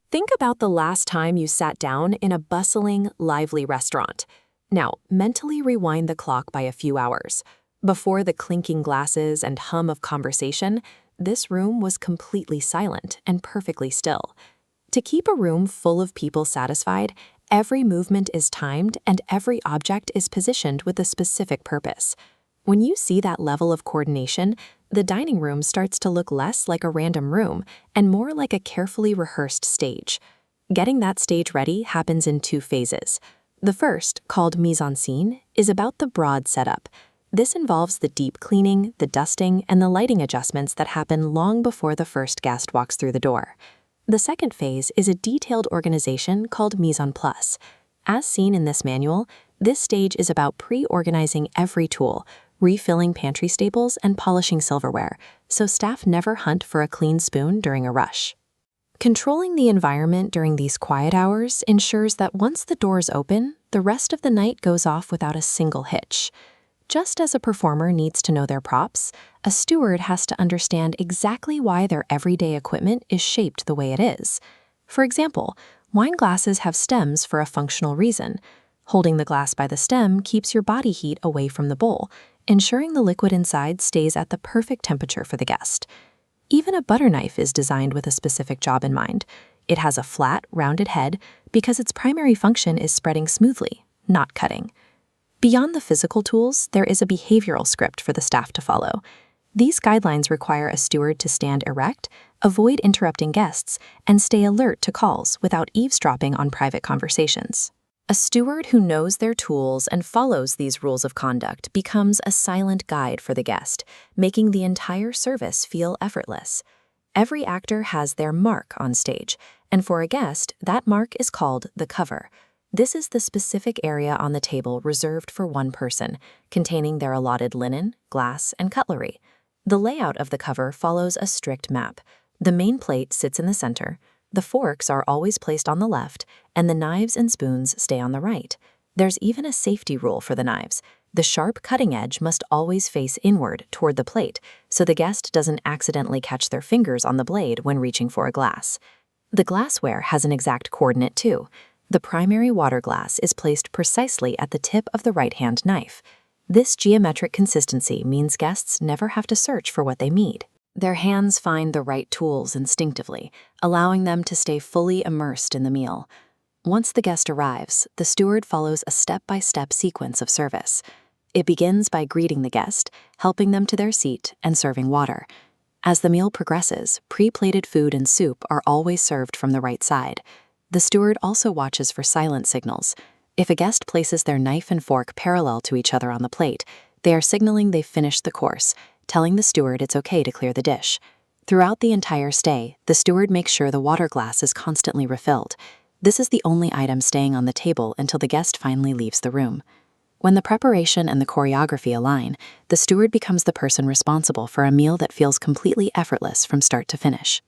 Think about the last time you sat down in a bustling, lively restaurant. Now, mentally rewind the clock by a few hours. Before the clinking glasses and hum of conversation, this room was completely silent and perfectly still. To keep a room full of people satisfied, every movement is timed and every object is positioned with a specific purpose. When you see that level of coordination, the dining room starts to look less like a random room and more like a carefully rehearsed stage. Getting that stage ready happens in two phases. The first, called mise en scène, is about the broad setup. This involves the deep cleaning, the dusting, and the lighting adjustments that happen long before the first guest walks through the door. The second phase is a detailed organization called mise en place. As seen in this manual, this stage is about pre-organizing every tool, refilling pantry staples, and polishing silverware, so staff never hunt for a clean spoon during a rush. Controlling the environment during these quiet hours ensures that once the doors open, the rest of the night goes off without a single hitch. Just as a performer needs to know their props, a steward has to understand exactly why their everyday equipment is shaped the way it is. For example, wine glasses have stems for a functional reason. Holding the glass by the stem keeps your body heat away from the bowl, ensuring the liquid inside stays at the perfect temperature for the guest. Even a butter knife is designed with a specific job in mind. It has a flat, rounded head because its primary function is spreading smoothly, not cutting. Beyond the physical tools, there is a behavioral script for the staff to follow. These guidelines require a steward to stand erect, avoid interrupting guests, and stay alert to calls without eavesdropping on private conversations. A steward who knows their tools and follows these rules of conduct becomes a silent guide for the guest, making the entire service feel effortless. Every actor has their mark on stage, and for a guest, that mark is called the cover. This is the specific area on the table reserved for one person, containing their allotted linen, glass, and cutlery. The layout of the cover follows a strict map. The main plate sits in the center, the forks are always placed on the left, and the knives and spoons stay on the right. There's even a safety rule for the knives. The sharp cutting edge must always face inward toward the plate, so the guest doesn't accidentally catch their fingers on the blade when reaching for a glass. The glassware has an exact coordinate too. The primary water glass is placed precisely at the tip of the right-hand knife. This geometric consistency means guests never have to search for what they need. Their hands find the right tools instinctively, allowing them to stay fully immersed in the meal. Once the guest arrives, the steward follows a step-by-step sequence of service. It begins by greeting the guest, helping them to their seat, and serving water. As the meal progresses, pre-plated food and soup are always served from the right side. The steward also watches for silent signals. If a guest places their knife and fork parallel to each other on the plate, they are signaling they've finished the course, telling the steward it's okay to clear the dish. Throughout the entire stay, the steward makes sure the water glass is constantly refilled. This is the only item staying on the table until the guest finally leaves the room. When the preparation and the choreography align, the steward becomes the person responsible for a meal that feels completely effortless from start to finish.